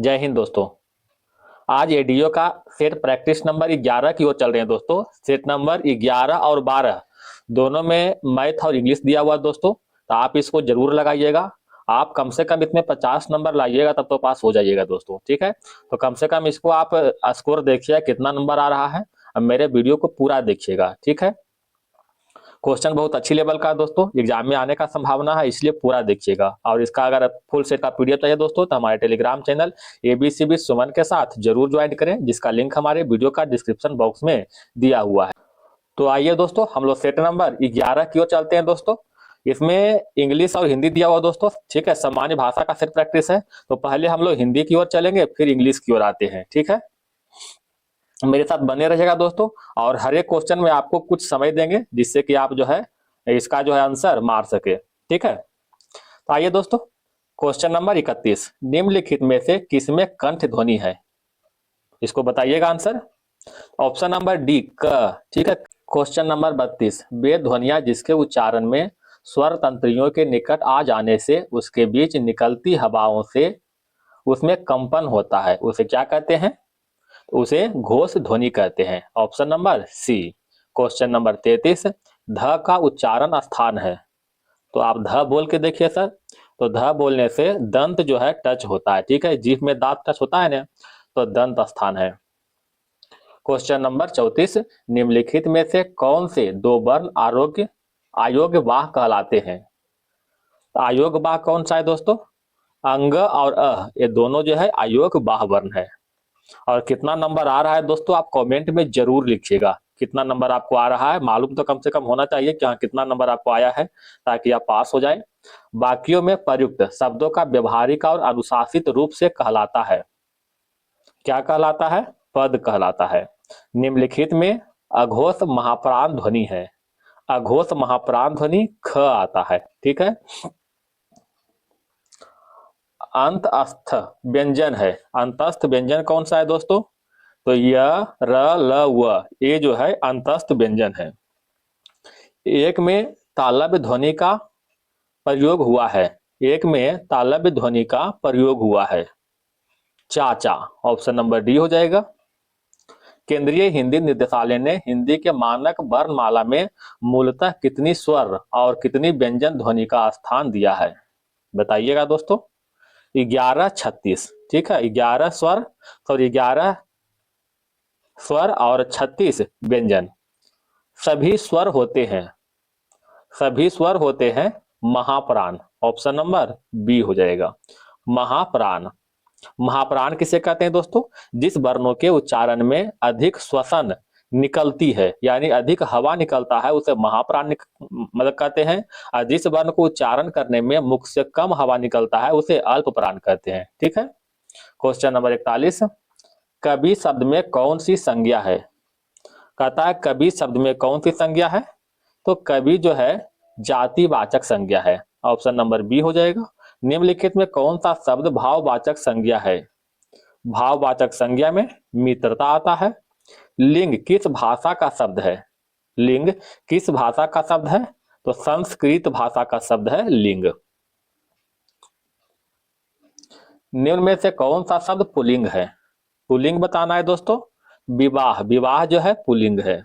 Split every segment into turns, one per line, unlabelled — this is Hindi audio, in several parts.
जय हिंद दोस्तों। आज एडीओ का सेट प्रैक्टिस नंबर 11 की ओर चल रहे हैं दोस्तों। सेट नंबर 11 और 12 दोनों में मैथ और इंग्लिश दिया हुआ है दोस्तों, तो आप इसको जरूर लगाइएगा। आप कम से कम इसमें 50 नंबर लाइएगा तब तो पास हो जाइएगा दोस्तों, ठीक है। तो कम से कम इसको आप स्कोर देखिए कितना नंबर आ रहा है। अब मेरे वीडियो को पूरा देखिएगा, ठीक है। क्वेश्चन बहुत अच्छी लेवल का है दोस्तों, एग्जाम में आने का संभावना है, इसलिए पूरा देखिएगा। और इसका अगर फुल सेट का पीडीएफ चाहिए दोस्तों तो हमारे टेलीग्राम चैनल एबीसीबी सुमन के साथ जरूर ज्वाइन करें, जिसका लिंक हमारे वीडियो का डिस्क्रिप्शन बॉक्स में दिया हुआ है। तो आइए दोस्तों, हम लोग सेट नंबर 11 की ओर चलते हैं दोस्तों। इसमें इंग्लिश और हिंदी दिया हुआ दोस्तों, ठीक है। सामान्य भाषा का सेट प्रैक्टिस है, तो पहले हम लोग हिंदी की ओर चलेंगे, फिर इंग्लिश की ओर आते हैं, ठीक है। मेरे साथ बने रहिएगा दोस्तों, और हर एक क्वेश्चन में आपको कुछ समय देंगे जिससे कि आप जो है इसका जो है आंसर मार सके, ठीक है। तो आइए दोस्तों, क्वेश्चन नंबर 31, निम्नलिखित में से किसमें कंठ ध्वनि है, इसको बताइएगा आंसर। ऑप्शन नंबर डी क, ठीक है। क्वेश्चन नंबर 32, वे ध्वनियां जिसके उच्चारण में स्वर तंत्रियों के निकट आ जाने से उसके बीच निकलती हवाओं से उसमें कंपन होता है, उसे क्या कहते हैं? उसे घोष ध्वनि कहते हैं। Option number C. Question number 33, ध का उच्चारण स्थान है, तो आप ध बोल के देखिए सर। तो ध बोलने से दंत जो है टच होता है, ठीक है। जीभ में दांत टच होता है ना, तो दंत स्थान है। क्वेश्चन नंबर 34, निम्नलिखित में से कौन से दो वर्ण अयोग्य वाह कहलाते हैं? अयोग्य वाह कौन सा है दोस्तों? अंग और ये दोनों जो है अयोग्य वाह वर्ण है। और कितना नंबर आ रहा है दोस्तों, आप कमेंट में जरूर लिखिएगा। कितना नंबर आपको आ रहा है मालूम तो कम से कम होना चाहिए कि हाँ कितना नंबर आपको आया है, ताकि आप पास हो जाए। वाक्यों में प्रयुक्त शब्दों का व्यवहारिक और अनुशासित रूप से कहलाता है, क्या कहलाता है? पद कहलाता है। निम्नलिखित में अघोष महाप्राण ध्वनि है, अघोष महाप्राण ध्वनि ख आता है, ठीक है। अंतस्थ व्यंजन है, अंतस्थ व्यंजन कौन सा है दोस्तों? तो य र ल व, ये जो है अंतस्थ व्यंजन है। एक में तालव्य ध्वनि का प्रयोग हुआ है, एक में तालव्य ध्वनि का प्रयोग हुआ है। चाचा, ऑप्शन नंबर डी हो जाएगा। केंद्रीय हिंदी निर्देशालय ने हिंदी के मानक वर्णमाला में मूलतः कितनी स्वर और कितनी व्यंजन ध्वनि का स्थान दिया है, बताइएगा दोस्तों। 11-36, ठीक है। 11 स्वर और 11 स्वर और 36 व्यंजन। सभी स्वर होते हैं, सभी स्वर होते हैं महाप्राण। ऑप्शन नंबर बी हो जाएगा, महाप्राण। महाप्राण किसे कहते हैं दोस्तों? जिस वर्णों के उच्चारण में अधिक श्वसन निकलती है, यानी अधिक हवा निकलता है, उसे महाप्राण मतलब कहते हैं। और जिस वर्ण को उच्चारण करने में मुख से कम हवा निकलता है, उसे अल्प प्राण कहते हैं, ठीक है। क्वेश्चन नंबर 41, कवि शब्द में कौन सी संज्ञा है? कहता है कवि शब्द में कौन सी संज्ञा है? तो कवि जो है जातिवाचक संज्ञा है। ऑप्शन नंबर बी हो जाएगा। निम्नलिखित में कौन सा शब्द भाववाचक संज्ञा है? भाववाचक संज्ञा में मित्रता आता है। लिंग किस भाषा का शब्द है? लिंग किस भाषा का शब्द है? तो संस्कृत भाषा का शब्द है लिंग। निम्न में से कौन सा शब्द पुल्लिंग है? पुल्लिंग बताना है दोस्तों। विवाह, विवाह जो है पुल्लिंग है।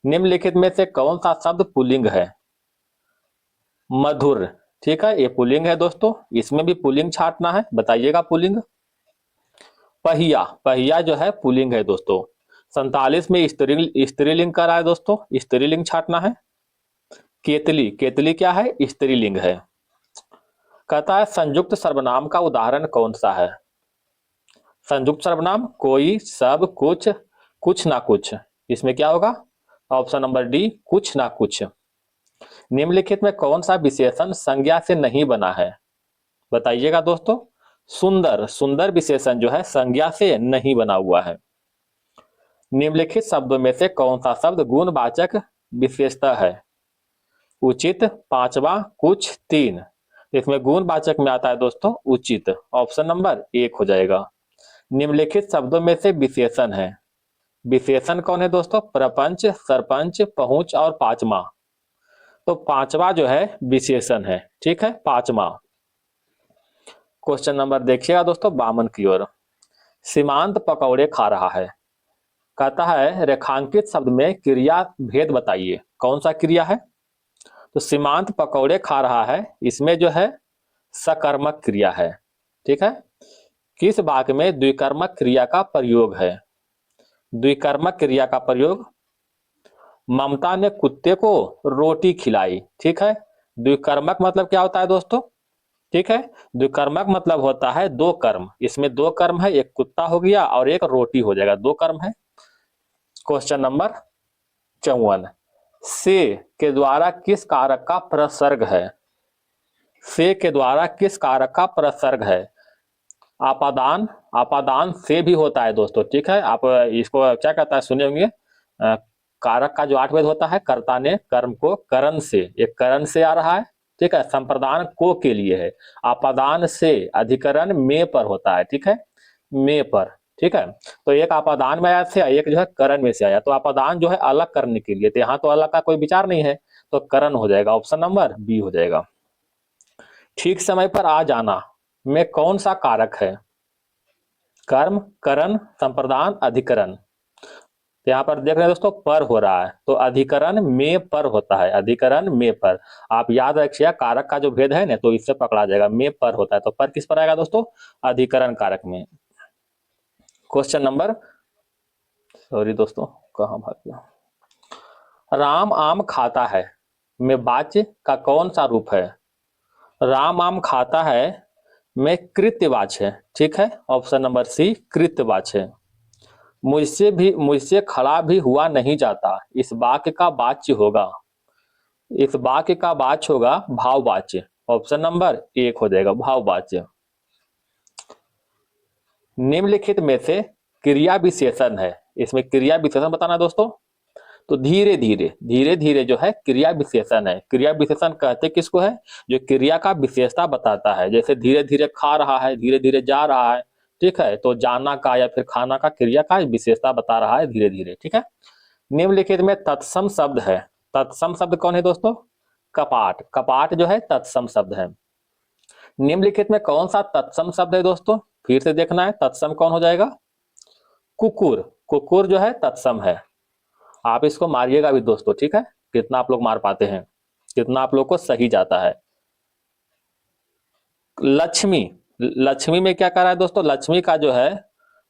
निम्नलिखित में से कौन सा शब्द पुल्लिंग है? मधुर, ठीक है, ये पुल्लिंग है दोस्तों। इसमें भी पुल्लिंग छाटना है, बताइएगा पुल्लिंग। पहिया, पहिया जो है पुल्लिंग है दोस्तों। 47 में स्त्रीलिंग का रहा है दोस्तों, स्त्रीलिंग छाटना है। केतली, केतली क्या है? स्त्रीलिंग है। कहता है संयुक्त सर्वनाम का उदाहरण कौन सा है? संयुक्त सर्वनाम कोई, सब, कुछ, कुछ ना कुछ। इसमें क्या होगा? ऑप्शन नंबर डी, कुछ ना कुछ। निम्नलिखित में कौन सा विशेषण संज्ञा से नहीं बना है, बताइएगा दोस्तों। सुंदर, सुंदर विशेषण जो है संज्ञा से नहीं बना हुआ है। निम्नलिखित शब्दों में से कौन सा शब्द गुणवाचक विशेषता है? उचित, पांचवा, कुछ, तीन। इसमें गुणवाचक में आता है दोस्तों उचित। ऑप्शन नंबर 1 हो जाएगा। निम्नलिखित शब्दों में से विशेषण है, विशेषण कौन है दोस्तों? प्रपंच, सरपंच, पहुंच और पांचवा। तो पांचवा जो है विशेषण है, ठीक है, पांचवा। क्वेश्चन नंबर देखिएगा दोस्तों बामन की ओर। सीमांत पकौड़े खा रहा है, कहता है रेखांकित शब्द में क्रिया भेद बताइए, कौन सा क्रिया है? तो सीमांत पकौड़े खा रहा है, इसमें जो है सकर्मक क्रिया है। ठीक है, किस वाक्य में द्विकर्मक क्रिया का प्रयोग है? द्विकर्मक क्रिया का प्रयोग, ममता ने कुत्ते को रोटी खिलाई। ठीक है, द्विकर्मक मतलब क्या होता है दोस्तों? ठीक है, द्विकर्मक मतलब होता है दो कर्म, इसमें दो कर्म है, एक कुत्ता हो गया और एक रोटी हो जाएगा, दो कर्म है। क्वेश्चन नंबर 54, से के द्वारा किस कारक का प्रसर्ग है? से के द्वारा किस कारक का प्रसर्ग है? आपादान, आपादान से भी होता है दोस्तों। ठीक है, आप इसको क्या कहता है सुने होंगे, कारक का जो 8 भेद होता है, कर्ता ने कर्म को करण से, एक करण से आ रहा है। ठीक है, संप्रदान को के लिए है, आपादान से, अधिकरण में पर होता है। ठीक है, में पर। ठीक है, तो एक आपादान में आया से, एक जो है करण में से आया, तो आपादान जो है अलग करने के लिए, तो यहाँ तो अलग का कोई विचार नहीं है, तो करण हो जाएगा, ऑप्शन नंबर बी हो जाएगा। ठीक समय पर आ जाना में कौन सा कारक है? कर्म, करण, संप्रदान, अधिकरण। तो यहाँ पर देख रहे हैं दोस्तों पर हो रहा है, तो अधिकरण में पर होता है, अधिकरण में पर। आप याद रखिए कारक का जो भेद है ना, तो इससे पकड़ा जाएगा, में पर होता है, तो पर किस पर आएगा दोस्तों? अधिकरण कारक में। क्वेश्चन नंबर, सॉरी दोस्तों कहाँ भाग गया, राम आम खाता है में वाच्य का कौन सा रूप है? राम आम खाता है में कृत्यवाच्य है। ठीक है, ऑप्शन नंबर सी कृत्यवाच्य। मुझसे खड़ा भी हुआ नहीं जाता, इस वाक्य का वाच्य होगा, इस वाक्य का वाच्य होगा भाववाच्य, ऑप्शन नंबर 1 हो जाएगा भाववाच्य। निम्नलिखित में से क्रिया विशेषण है, इसमें क्रिया विशेषण बताना है दोस्तों, तो धीरे धीरे, धीरे धीरे जो है क्रिया विशेषण है। क्रिया विशेषण कहते किसको है? जो क्रिया का विशेषता बताता है, जैसे धीरे धीरे खा रहा है, धीरे धीरे जा रहा है। ठीक है, तो जाना का या फिर खाना का क्रिया का विशेषता बता रहा है धीरे धीरे। ठीक है, निम्नलिखित में तत्सम शब्द है, तत्सम शब्द कौन है दोस्तों? कपाट, कपाट जो है तत्सम शब्द है। निम्नलिखित में कौन सा तत्सम शब्द है दोस्तों? फिर से देखना है, तत्सम कौन हो जाएगा? कुकुर, कुकुर जो है तत्सम है। आप इसको मारिएगा भी दोस्तों। ठीक है, कितना आप लोग मार पाते हैं, कितना आप लोग को सही जाता है। लक्ष्मी, लक्ष्मी में क्या कर रहा है दोस्तों? लक्ष्मी का जो है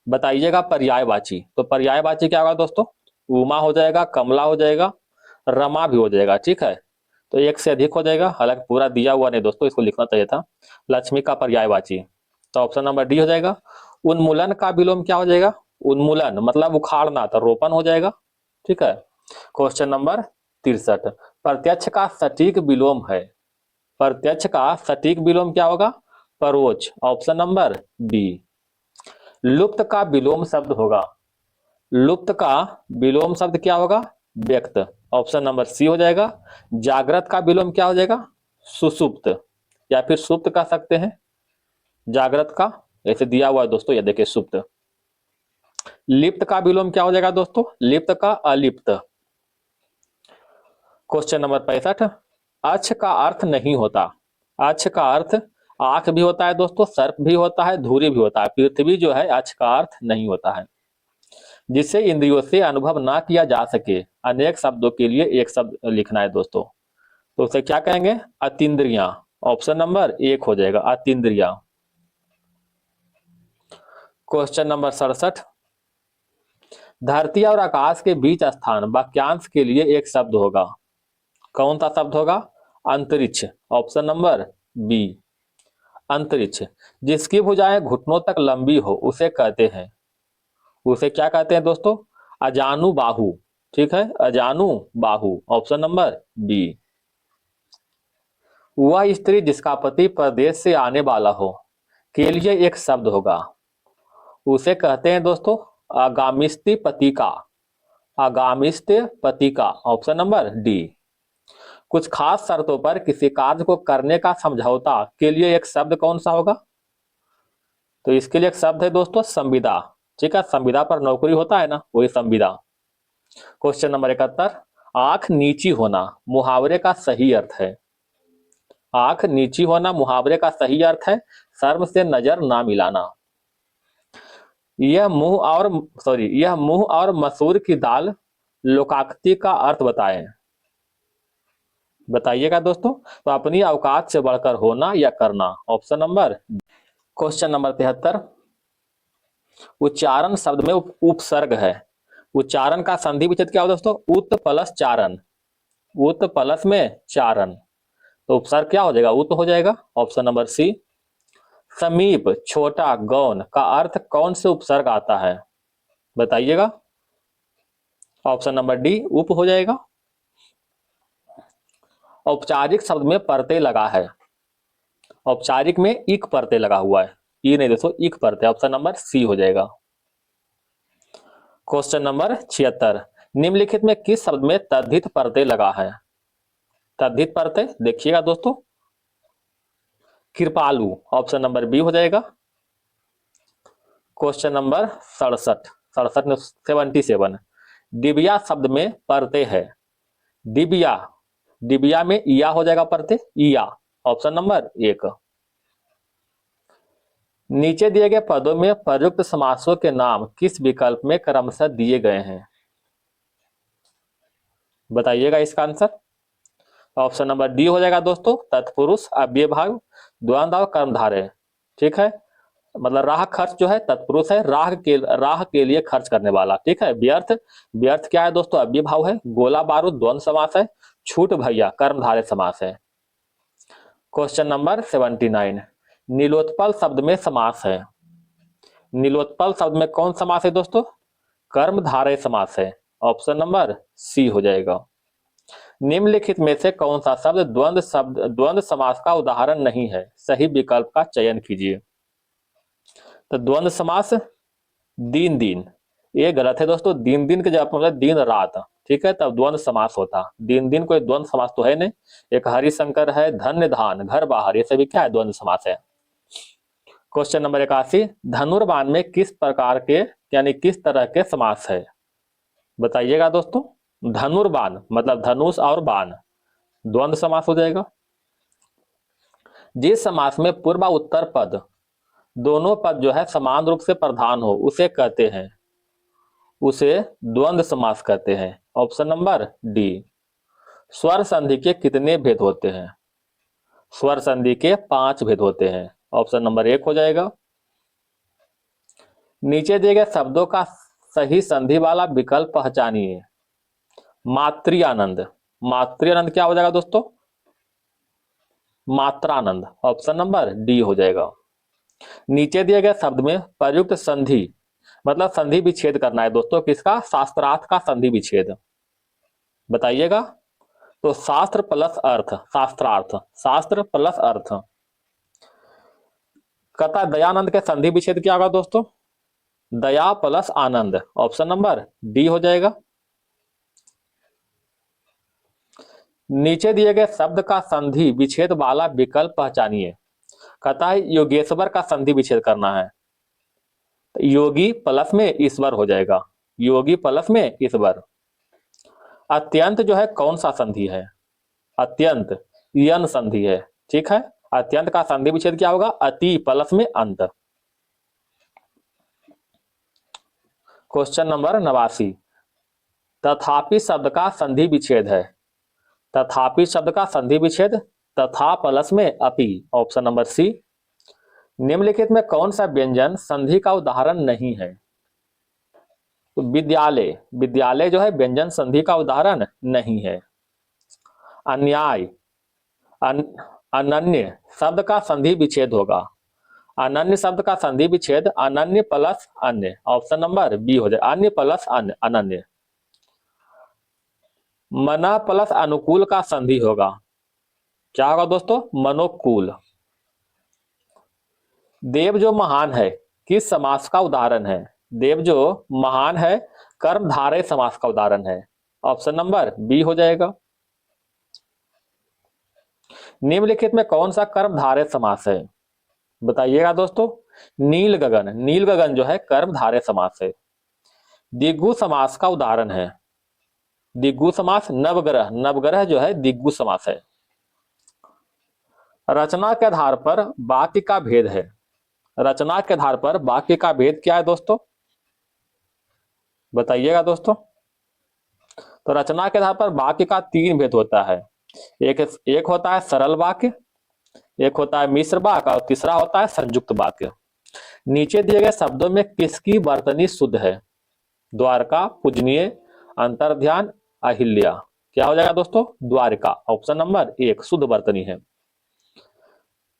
बताइएगा पर्यायवाची, तो पर्यायवाची क्या होगा दोस्तों? उमा हो जाएगा, कमला हो जाएगा, रमा भी हो जाएगा। ठीक है, तो एक से अधिक हो जाएगा, हालांकि पूरा दिया हुआ नहीं दोस्तों, इसको लिखना चाहिए था। लक्ष्मी का पर्यायवाची, तो ऑप्शन नंबर डी हो जाएगा। उन्मूलन का विलोम क्या हो जाएगा? उन्मूलन मतलब उखाड़ना, तो रोपण हो जाएगा। ठीक है, क्वेश्चन नंबर 63, प्रत्यक्ष का सटीक विलोम है, प्रत्यक्ष का सटीक विलोम क्या होगा? परोक्ष, ऑप्शन नंबर बी। लुप्त का विलोम शब्द होगा, लुप्त का विलोम शब्द क्या होगा? व्यक्त, ऑप्शन नंबर सी हो जाएगा। जागृत का विलोम क्या हो जाएगा? सुसुप्त, या फिर सुप्त कह सकते हैं, जागृत का ऐसे दिया हुआ है दोस्तों, ये देखिए सुप्त। लिप्त का विलोम क्या हो जाएगा दोस्तों? लिप्त का अलिप्त। क्वेश्चन नंबर 65, अक्ष का अर्थ नहीं होता, अक्ष का अर्थ आंख भी होता है दोस्तों, सर्प भी होता है, धुरी भी होता है, पृथ्वी जो है अक्ष का अर्थ नहीं होता है। जिसे इंद्रियों से अनुभव ना किया जा सके, अनेक शब्दों के लिए एक शब्द लिखना है दोस्तों, तो उसे क्या कहेंगे? अतीन्द्रियां, ऑप्शन नंबर 1 हो जाएगा अतीन्द्रियां। क्वेश्चन नंबर 67, धरती और आकाश के बीच स्थान वाक्यांश के लिए एक शब्द होगा, कौन सा शब्द होगा? अंतरिक्ष, ऑप्शन नंबर बी अंतरिक्ष। जिसकी भुजाएं घुटनों तक लंबी हो उसे कहते हैं, उसे क्या कहते हैं दोस्तों? अजानु बाहु। ठीक है, अजानु बाहु, ऑप्शन नंबर बी। वह स्त्री जिसका पति परदेश से आने वाला हो के लिए एक शब्द होगा, उसे कहते हैं दोस्तों आगामिस्ति पतिका, आगामिस्ति पतिका, ऑप्शन नंबर डी। कुछ खास शर्तों पर किसी कार्य को करने का समझौता के लिए एक शब्द कौन सा होगा? तो इसके लिए एक शब्द है दोस्तों संविदा। ठीक है, संविदा पर नौकरी होता है ना, वही संविदा। क्वेश्चन नंबर 71, आंख नीची होना मुहावरे का सही अर्थ है, आंख नीची होना मुहावरे का सही अर्थ है, शर्म से नजर ना मिलाना। यह मुंह और मसूर की दाल लोकाक्ति का अर्थ बताएं। बताइएगा दोस्तों। तो अपनी औकात से बढ़कर होना या करना, ऑप्शन नंबर। क्वेश्चन नंबर 73, उच्चारण शब्द में उपसर्ग है। उच्चारण का संधि विच्छेद क्या हो दोस्तों? उत प्लस चारण। उत प्लस में चारण, तो उपसर्ग क्या हो जाएगा? उत हो जाएगा, ऑप्शन नंबर सी। समीप, छोटा, गौण का अर्थ कौन से उपसर्ग आता है? बताइएगा, ऑप्शन नंबर डी उप हो जाएगा। औपचारिक शब्द में परते लगा है। औपचारिक में इक परते लगा हुआ है, ई नहीं दोस्तों, इक परते, ऑप्शन नंबर सी हो जाएगा। क्वेश्चन नंबर 76, निम्नलिखित में किस शब्द में तद्धित परते लगा है? तद्धित परते देखिएगा दोस्तों, कृपालु, ऑप्शन नंबर बी हो जाएगा। क्वेश्चन नंबर 67, 77, डिबिया शब्द में परते है। डिबिया, डिबिया में इया हो जाएगा परते, इया, ऑप्शन नंबर 1। नीचे दिए गए पदों में प्रयुक्त समासों के नाम किस विकल्प में क्रमशः दिए गए हैं? बताइएगा इसका आंसर। ऑप्शन नंबर डी हो जाएगा दोस्तों, तत्पुरुष, अव्ययभाव, द्वंद्व और कर्मधारय। ठीक है, मतलब राह खर्च जो है तत्पुरुष है, राह के लिए खर्च करने वाला। ठीक है, व्यर्थ, व्यर्थ क्या है दोस्तों? अव्ययभाव है। गोला बारूद द्वंद्व समास है। छूट भैया कर्मधारय समास है। क्वेश्चन नंबर 79, नीलोत्पल शब्द में समास है। नीलोत्पल शब्द में कौन समास है दोस्तों? कर्मधारय समास है, ऑप्शन नंबर सी हो जाएगा। निम्नलिखित में से कौन सा शब्द द्वंद्व समास का उदाहरण नहीं है? सही विकल्प का चयन कीजिए। तो द्वंद्व समास दिन दिन, ये गलत है दोस्तों। दिन दिन के जब मतलब दिन रात, ठीक है, तब द्वंद्व समास होता। दिन दिन कोई द्वंद्व समास तो है नहीं। एक हरिशंकर है, धन्य धान, घर बाहर, ये सभी क्या है? द्वंद्व समास है। क्वेश्चन नंबर 81, धनुर्बाण में किस प्रकार के यानी किस तरह के समास है? बताइएगा दोस्तों। धनुर्बाण मतलब धनुष और बाण, द्वंद्व समास हो जाएगा। जिस समास में पूर्व और उत्तर पद दोनों पद जो है समान रूप से प्रधान हो उसे कहते हैं, उसे द्वंद्व समास कहते हैं, ऑप्शन नंबर डी। स्वर संधि के कितने भेद होते हैं? स्वर संधि के 5 भेद होते हैं, ऑप्शन नंबर 1 हो जाएगा। नीचे दिए गए शब्दों का सही संधि वाला विकल्प पहचानिए। मातृआनंद, मातृआनंद क्या हो जाएगा दोस्तों? मात्रानंद, ऑप्शन नंबर डी हो जाएगा। नीचे दिए गए शब्द में प्रयुक्त संधि मतलब संधि विच्छेद करना है दोस्तों, किसका? शास्त्रार्थ का संधि विच्छेद। बताइएगा। तो शास्त्र प्लस अर्थ, शास्त्रार्थ, शास्त्र प्लस अर्थ। कथा दयानंद के संधि विच्छेद क्या होगा दोस्तों? दया प्लस आनंद, ऑप्शन नंबर डी हो जाएगा। नीचे दिए गए शब्द का संधि विच्छेद वाला विकल्प पहचानिए। कथा योगेश्वर का संधि विच्छेद करना है, योगी प्लस में ईश्वर हो जाएगा, योगी प्लस में ईश्वर। अत्यंत जो है कौन सा संधि है? अत्यंत यन संधि है। ठीक है, अत्यंत का संधि विच्छेद क्या होगा? अति प्लस में अंत। क्वेश्चन नंबर 89, तथापि शब्द का संधि विच्छेद है। तथापि शब्द का संधि विच्छेद तथा प्लस में अपि, ऑप्शन नंबर सी। निम्नलिखित में कौन सा व्यंजन संधि का उदाहरण नहीं है? तो विद्यालय, विद्यालय जो है व्यंजन संधि का उदाहरण नहीं है। अन्याय, अनन्य शब्द का संधि विच्छेद होगा। अनन्य शब्द का संधि विच्छेद अनन्य प्लस अन्य, ऑप्शन नंबर बी हो जाए, अन्य प्लस अन्य, अनन्य। मना प्लस अनुकूल का संधि होगा, क्या होगा दोस्तों? मनोकूल। देव जो महान है किस समास का उदाहरण है? देव जो महान है कर्मधारय समास का उदाहरण है, ऑप्शन नंबर बी हो जाएगा। निम्नलिखित में कौन सा कर्मधारय समास है? बताइएगा दोस्तों। नील गगन, नील गगन जो है कर्मधारय समास है। दिग्गु समास का उदाहरण है, दिग्गु समास। नवग्रह, नवग्रह जो है दिग्गु समास है। रचना के आधार पर वाक्य का भेद है। रचना के आधार पर वाक्य का भेद क्या है दोस्तों, बताइएगा दोस्तों। तो रचना के आधार पर वाक्य का तीन भेद होता है। एक एक होता है सरल वाक्य, एक होता है मिश्र वाक्य और तीसरा होता है संयुक्त वाक्य। नीचे दिए गए शब्दों में किसकी वर्तनी शुद्ध है? द्वारका, पूजनीय, अंतर्ध्यान, अहिल्या। क्या हो जाएगा दोस्तों? द्वारका। ऑप्शन नंबर एक शुद्ध वर्तनी है।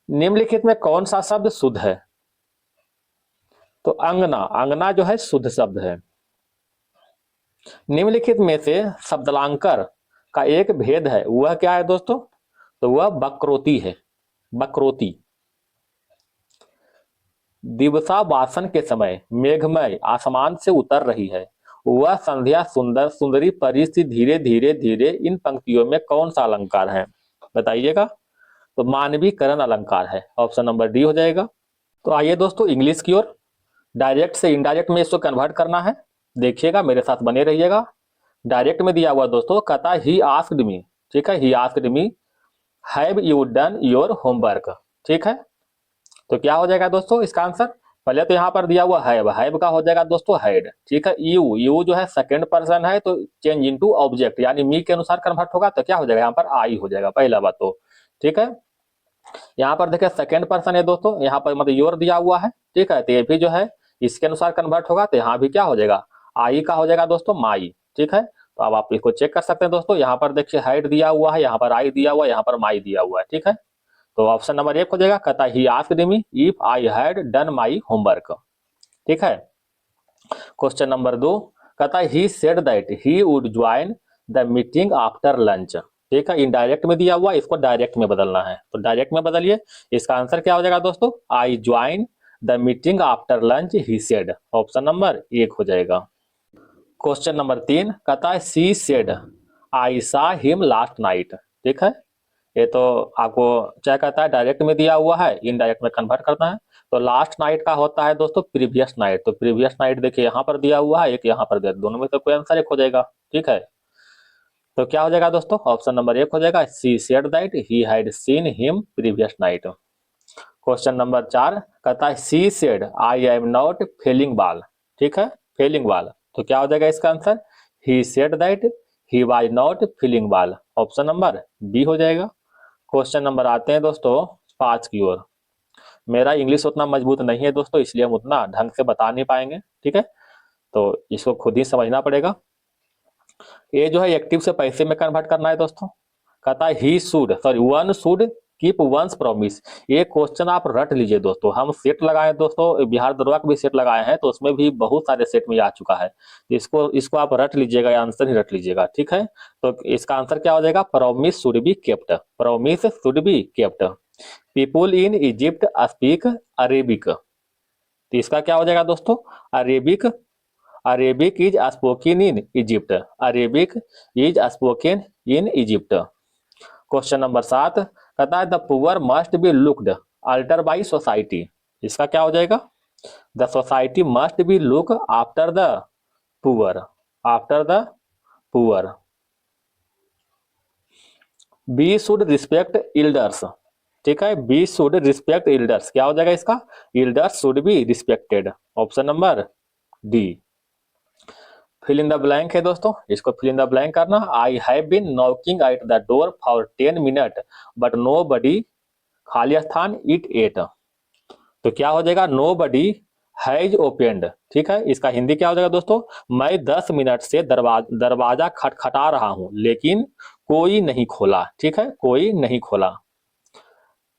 निम्नलिखित में कौन सा शब्द शुद्ध है? तो अंगना, अंगना जो है शुद्ध शब्द है। निम्नलिखित में से शब्दालंकार का एक भेद है, वह क्या है दोस्तों? तो वह वक्रोति है, वक्रोति। दिवसा वासन के समय मेघमय आसमान से उतर रही है, वह संध्या सुंदर सुंदरी परी सी धीरे धीरे धीरे। इन पंक्तियों में कौन सा अलंकार है? बताइएगा। तो मानवीकरण अलंकार है। ऑप्शन नंबर डी हो जाएगा। तो आइए दोस्तों इंग्लिश की ओर। डायरेक्ट से इनडायरेक्ट में इसको कन्वर्ट करना है, देखिएगा, मेरे साथ बने रहिएगा। डायरेक्ट में दिया हुआ दोस्तों, कहता ही आस्क्ड मी, ठीक है, he asked me have you done your homework, ठीक है। तो क्या हो जाएगा दोस्तों इसका आंसर? पहले तो यहाँ पर दिया हुआ हैव का हो जाएगा दोस्तों हैड, ठीक है। यू जो है सेकंड पर्सन है तो चेंज इनटू ऑब्जेक्ट यानी मी के अनुसार कन्वर्ट होगा, तो क्या हो जाएगा यहाँ पर आई हो जाएगा, पहला बात तो, ठीक है। यहाँ पर देखिए सेकंड पर्सन है दोस्तों, यहाँ पर मतलब योर दिया हुआ है, ठीक है, तो ये भी जो है इसके अनुसार कन्वर्ट होगा, तो यहाँ भी क्या हो जाएगा? आई का हो जाएगा दोस्तों माई, ठीक है। तो अब आप इसको चेक कर सकते हैं दोस्तों, यहाँ पर देखिए हाइड दिया हुआ है, यहाँ पर आई दिया हुआ है, यहाँ पर माई दिया हुआ है, ठीक है। तो ऑप्शन नंबर एक हो जाएगा, कहता he asked me if I had done my homework, ठीक है। क्वेश्चन नंबर दो, कहता ही said that he would join the meeting after lunch, ठीक है। इनडायरेक्ट में दिया हुआ, इसको डायरेक्ट में बदलना है, तो डायरेक्ट में बदलिए। इसका आंसर क्या हो जाएगा दोस्तों? I join the meeting after lunch he said. Option number एक हो जाएगा। क्वेश्चन नंबर तीन, कहता है सी सेड आई सा हिम लास्ट नाइट, ठीक है। ये तो आपको क्या कहता है, डायरेक्ट में दिया हुआ है, इनडायरेक्ट में कन्वर्ट करना है। तो लास्ट नाइट का होता है दोस्तों प्रीवियस नाइट, तो प्रीवियस नाइट देखिए यहाँ पर दिया हुआ है, एक यहाँ पर दिया, दोनों में तो कोई आंसर एक हो जाएगा, ठीक है। तो क्या हो जाएगा दोस्तों? ऑप्शन नंबर एक हो जाएगा, she said that he had seen him previous night. Question number चार, कहता है she said I am not failing ball, ठीक है, फेलिंग बॉल। तो क्या हो जाएगा इसका आंसर? He said that he was not feeling ball. Option number B हो जाएगा। क्वेश्चन नंबर आते हैं दोस्तों पांच की ओर। मेरा इंग्लिश उतना मजबूत नहीं है दोस्तों, इसलिए हम उतना ढंग से बता नहीं पाएंगे, ठीक है, तो इसको खुद ही समझना पड़ेगा। ये जो है एक्टिव से पैसे में कन्वर्ट करना है दोस्तों। कहता है he should sorry one should keep once promise. ये क्वेश्चन आप रट लीजिए दोस्तों, हम सेट लगाए दोस्तों, बिहार दरोगा का भी सेट लगाए हैं, तो उसमें भी बहुत सारे सेट में आ चुका है। इसको आप रट लीजिएगा, आंसर ही रट लीजिएगा, ठीक है। तो इसका आंसर क्या हो जाएगा? Promise should be kept, promise should be kept. People in Egypt speak Arabic, तो इसका क्या हो जाएगा दोस्तों? Arabic. Arabic is spoken in Egypt, Arabic is spoken in Egypt. Question number seven, कहता है the poor must be looked after by society, इसका क्या हो जाएगा? The society must be look after the poor, after the poor. B should respect elders, ठीक है, बी शुड रिस्पेक्ट इल्डर्स, क्या हो जाएगा इसका? Elders should be respected. Option number D. Fill in the blank है दोस्तों, इसको फिल इन द ब्लैंक करना। I have been knocking at the door for 10 minute but nobody, खाली स्थान इट एट। तो क्या हो जाएगा? नो बडी हैज ओपेंड, ठीक है। इसका हिंदी क्या हो जाएगा दोस्तों? मैं 10 मिनट से दरवाजा खटखटा रहा हूं लेकिन कोई नहीं खोला, ठीक है, कोई नहीं खोला।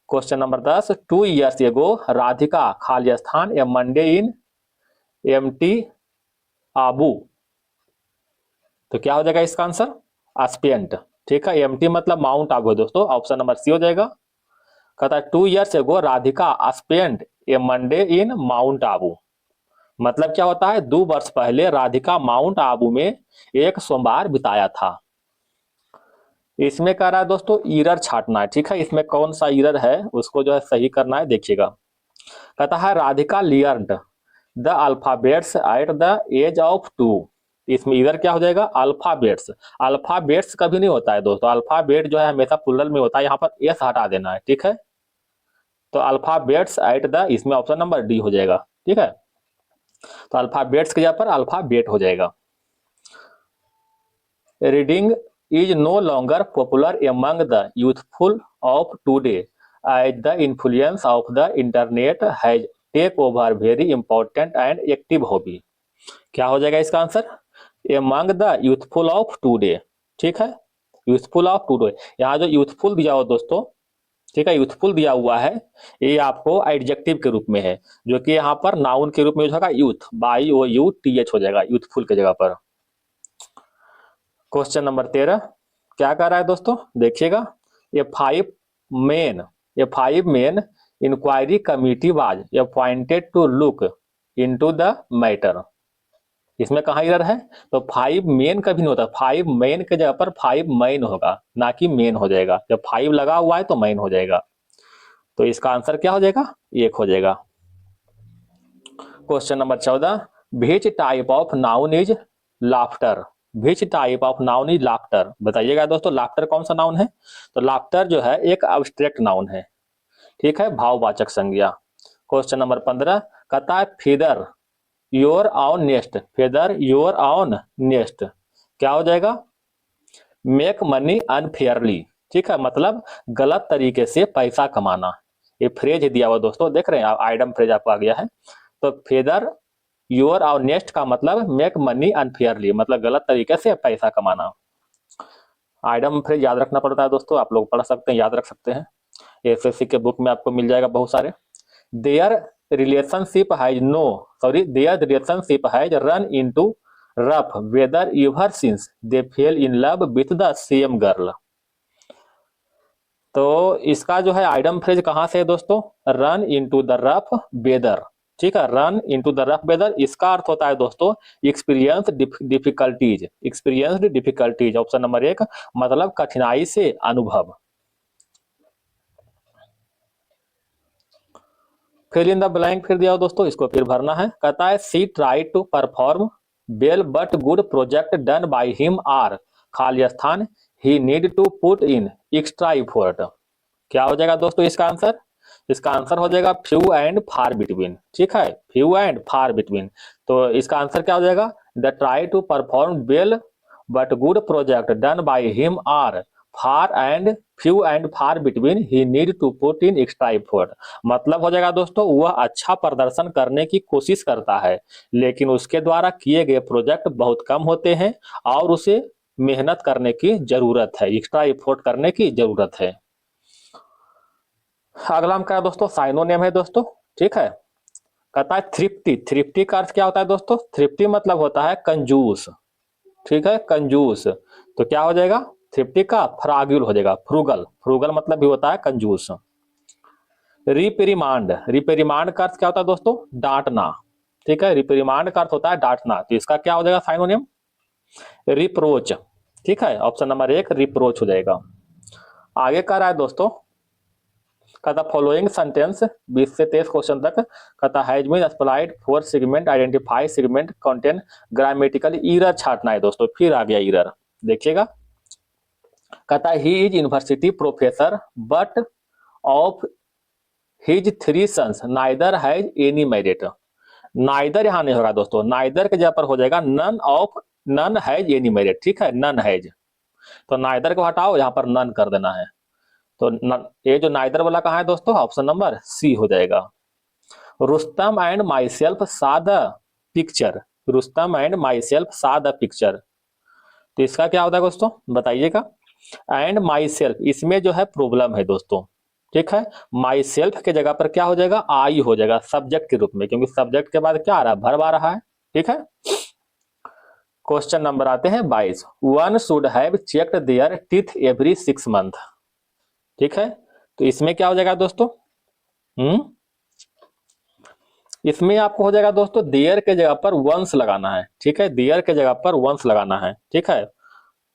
क्वेश्चन नंबर 10, 2 years एगो राधिका खाली स्थान ए मंडे इन एमटी आबू। तो क्या हो जाएगा इसका आंसर? स्पेंट, ठीक है, एमटी मतलब माउंट आबू दोस्तों। ऑप्शन नंबर सी हो जाएगा। कहता है 2 years एगो राधिका स्पेंट ए मंडे इन माउंट आबू, मतलब क्या होता है? 2 वर्ष पहले राधिका माउंट आबू में एक सोमवार बिताया था। इसमें कह रहा है दोस्तों ईरर छाटना है, ठीक है, इसमें कौन सा ईरर है उसको जो है सही करना है, देखिएगा। कहता है Radhika learned the alphabets at the age of 2, इसमें ईरर क्या हो जाएगा? अल्फाबेट्स। अल्फाबेट्स कभी नहीं होता है दोस्तों, अल्फाबेट जो है हमेशा प्लुरल में होता है, यहाँ पर एस हटा देना है, ठीक है। तो अल्फाबेट्स एट द, इसमें ऑप्शन नंबर डी हो जाएगा। ठीक है, तो अल्फाबेट्स की जगह पर अल्फाबेट हो जाएगा। Reading is no longer popular among the youthful of today as the influence of the internet has take over very important and active hobby. क्या हो जाएगा इसका आंसर? Among the youthful of today. ठीक है, यूथफुल ऑफ टुडे, यहाँ जो यूथफुल दिया हो दोस्तों, ठीक है, यूथफुल दिया हुआ है, ये आपको एडजेक्टिव के रूप में है, जो कि यहाँ पर नाउन के रूप में यूज होगा youth, by O U T H हो जाएगा यूथफुल की जगह पर। क्वेश्चन नंबर 13 क्या कर रहा है दोस्तों, देखिएगा। A five men a five men inquiry committee was appointed to look into the matter. इसमें कहाँ इधर है? तो फाइव मेन कभी नहीं होता, फाइव मेन के जगह पर फाइव मैन होगा, ना कि मेन हो जाएगा। जब फाइव लगा हुआ है तो मैन हो जाएगा। तो इसका आंसर क्या हो जाएगा? एक हो जाएगा। Question number 14 which type of noun is laughter. Which type of noun is laughter, बताइएगा दोस्तों, लाफ्टर कौन सा नाउन है? तो लाफ्टर जो है एक अब्स्ट्रैक्ट नाउन है। ठीक है, भाववाचक संज्ञा। क्वेश्चन नंबर 15 कहता है feather your on nest, feather your on nest क्या हो जाएगा? Make money unfairly. ठीक है, मतलब गलत तरीके से पैसा कमाना। ये फ्रेज दिया हुआ दोस्तों, देख रहे हैं आप, आइटम फ्रेज आपको आ गया है। तो फेदर योर और नेस्ट का मतलब मेक मनी अनफेयरली, मतलब गलत तरीके से पैसा कमाना। आइटम फ्रेज याद रखना पड़ता है दोस्तों, आप लोग पढ़ सकते हैं, याद रख सकते हैं, एसएससी के बुक में आपको मिल जाएगा बहुत सारे। Their relationship has no their relationship has run into rough weather ever since they fell in love with the same girl. तो इसका जो है आइटम फ्रेज कहां से है दोस्तों? Run into the rough weather. ठीक है, run into the rough weather, इसका अर्थ होता है दोस्तों experience difficulties, experienced difficulties, option number 1, मतलब कठिनाई से अनुभव। फिर इन द ब्लैंक फिर दिया हो दोस्तों, इसको फिर भरना है। कहता है she try to perform well but good project done by him are खाली स्थान he need to put in extra effort. क्या हो जाएगा दोस्तों इसका आंसर? इसका आंसर हो जाएगा फ्यू एंड फार बिटवीन। ठीक है, फ्यू एंड फार बिटवीन। तो इसका आंसर क्या हो जाएगा? They try to perform well but good project done by him are far and few and far between he need to put in extra effort. मतलब हो जाएगा दोस्तों वह अच्छा प्रदर्शन करने की कोशिश करता है, लेकिन उसके द्वारा किए गए प्रोजेक्ट बहुत कम होते हैं और उसे मेहनत करने की जरूरत है, एक्स्ट्रा एफर्ट करने की जरूरत है। अगला हम क्या दोस्तों? साइनोनिम है दोस्तों। ठीक है, कहता है थ्रिफ्टी। थ्रिफ्टी का अर्थ क्या होता है दोस्तों? थ्रिफ्टी मतलब होता है कंजूस। ठीक है, कंजूस। तो क्या हो जाएगा? थ्रिफ्टी का फ्रागुल हो जाएगा, फ्रूगल। फ्रूगल मतलब भी होता है कंजूस। रिपेरिमांड, रिपेरिमांड का अर्थ क्या होता है दोस्तों? डांटना। ठीक है, रिपेरिमांड का अर्थ होता है डांटना, तो इसका क्या हो जाएगा साइनोनिम? रिप्रोच। ठीक है, ऑप्शन नंबर 1 रिप्रोच हो जाएगा। आगे कर रहा है दोस्तों, कहता फॉलोइंग सेंटेंस 20 से 23 क्वेश्चन तक, कहता has been applied for segment identify segment content grammatical error छाटना है दोस्तों, फिर आ गया ईरर, देखिएगा। कहता he is university professor but of his 3 sons neither has any merit. Neither यहां नहीं होगा दोस्तों, नाइदर के जगह पर हो जाएगा none of, none has any merit. ठीक है, नन हैज, तो नाइदर को हटाओ, यहां पर नन कर देना है। तो ये जो नाइदर वाला कहाँ है दोस्तों? ऑप्शन नंबर सी हो जाएगा। रुस्तम एंड माई सेल्फ सा the picture, Rustam and my self सा द पिक्चर, तो इसका क्या होता है दोस्तों बताइएगा? एंड माई सेल्फ, इसमें जो है प्रॉब्लम है दोस्तों। ठीक है, माई सेल्फ के जगह पर क्या हो जाएगा? आई हो जाएगा सब्जेक्ट के रूप में, क्योंकि सब्जेक्ट के बाद क्या आ रहा है? वर्ब आ रहा है। ठीक है, क्वेश्चन नंबर आते हैं 22 one should have checked there teeth every 6 month. ठीक है, तो इसमें क्या हो जाएगा दोस्तों? इसमें आपको हो जाएगा दोस्तों देयर के जगह पर वंस लगाना है। ठीक है, देयर के जगह पर वंस लगाना है। ठीक है,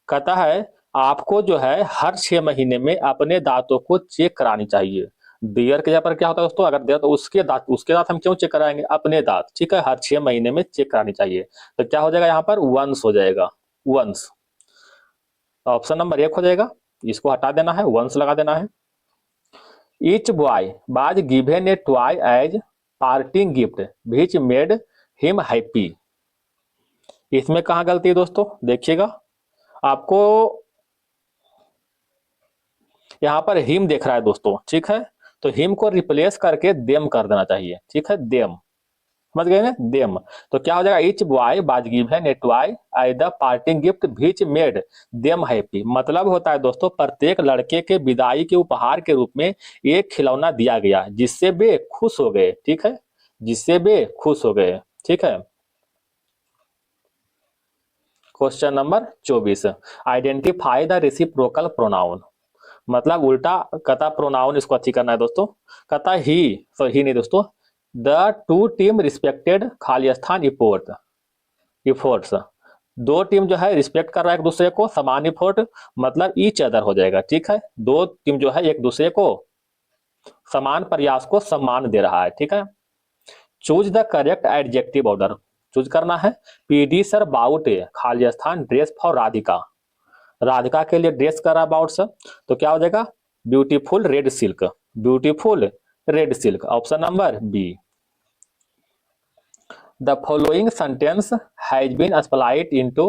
कहता है आपको जो है हर 6 महीने में अपने दांतों को चेक करानी चाहिए। देयर के जगह पर क्या होता है दोस्तों? अगर देयर तो उसके दांत हम क्यों चेक कराएंगे? अपने दांत। ठीक है, हर 6 महीने में चेक करानी चाहिए, तो क्या हो जाएगा यहाँ पर? वंस हो जाएगा, वंस। ऑप्शन नंबर 1 हो जाएगा, इसको हटा देना है, वंस लगा देना है। Each boy was given a toy as parting gift which made him happy. इसमें कहाँ गलती है दोस्तों, देखिएगा आपको यहाँ पर हिम देख रहा है दोस्तों, ठीक है, तो हिम को रिप्लेस करके देम कर देना चाहिए, ठीक है, देम, समझ गए ना, देम। तो क्या हो जाएगा, each boy was given a toy as the parting gift which made them happy. मतलब होता है दोस्तों, प्रत्येक लड़के के विदाई के उपहार के रूप में एक खिलौना दिया गया जिससे वे खुश हो गए, ठीक है, जिससे वे खुश हो गए, ठीक है। Question number 24, identify the reciprocal pronoun. मतलब उल्टा कता प्रोनाउन इसको अच्छी करना है दोस्तों, कता ही, तो ही नहीं दोस्तों, the two team respected Khalistan efforts, दो टीम जो है रिस्पेक्ट कर रहा है एक दूसरे को, समान इफोर्ट, मतलब ईच अदर हो जाएगा, ठीक है, दो टीम जो है एक दूसरे को समान प्रयास को सम्मान दे रहा है, ठीक है। Choose the correct adjective order, choose करना है। PD sir bought Khalistan dress for Radhika, Radhika के लिए ड्रेस कर रहा बाउट सर, तो क्या हो जाएगा, beautiful red silk, beautiful red silk, option number B. The following sentence has been split into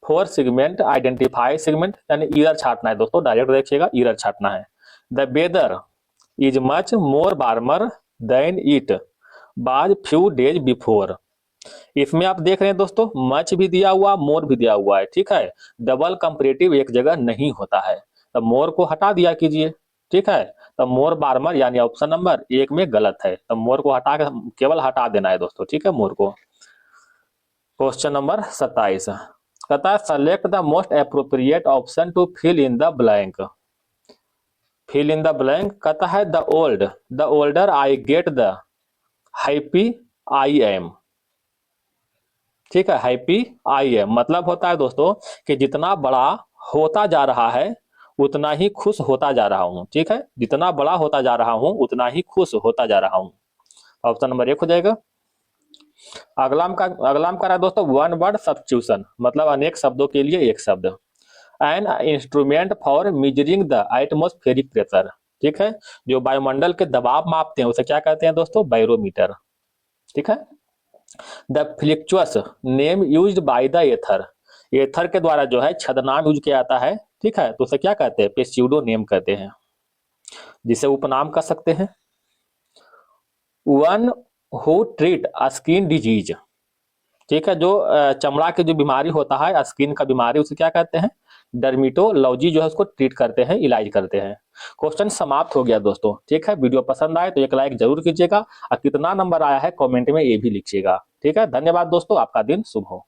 4 segment, identify segment, यानी ईरर छाटना है दोस्तों, डायरेक्ट देखिएगा, ईरर छाटना है। The weather is much more warmer than it was few days before. इसमें आप देख रहे हैं दोस्तों, मच भी दिया हुआ, मोर भी दिया हुआ है, ठीक है, डबल कंपैरेटिव एक जगह नहीं होता है, तो मोर को हटा दिया कीजिए, ठीक है, तो मोर वार्मर यानी ऑप्शन नंबर 1 में गलत है, तो मोर को हटा के केवल हटा देना है दोस्तों, ठीक है, मोर को। क्वेश्चन नंबर 27, कहता है select the most appropriate option to fill in the blank. Fill in the blank कहता है the older I get the happy I am, ठीक है, हैप्पी आई एम, मतलब होता है दोस्तों कि जितना बड़ा होता जा रहा है उतना ही खुश होता जा रहा हूं, ठीक है, जितना बड़ा होता जा रहा हूं उतना ही खुश होता जा रहा हूं, ऑप्शन नंबर 1 हो जाएगा। अगला में कर रहा है दोस्तों वन वर्ड सब्स्टिट्यूशन, मतलब अनेक शब्दों के लिए एक शब्द। An instrument for measuring the atmospheric pressure, ठीक है, जो वायुमंडल के दबाव मापते हैं उसे क्या कहते हैं दोस्तों, बैरोमीटर, ठीक है। The fictitious name used by the author, author के द्वारा जो है छद्मनाम यूज किया जाता है, ठीक है, तो उसे क्या कहते हैं, पेस्यूडो नेम कहते हैं, जिसे उपनाम कह सकते हैं। One who treat skin disease, ठीक है, जो चमड़ा की जो बीमारी होता है, स्किन का बीमारी, उसे क्या कहते हैं, डर्मिटोलॉजी जो है उसको ट्रीट करते हैं, इलाज करते हैं। क्वेश्चन समाप्त हो गया दोस्तों, ठीक है, वीडियो पसंद आए तो एक लाइक जरूर कीजिएगा और कितना नंबर आया है कमेंट में ये भी लिखिएगा, ठीक है। धन्यवाद दोस्तों, आपका दिन शुभ हो।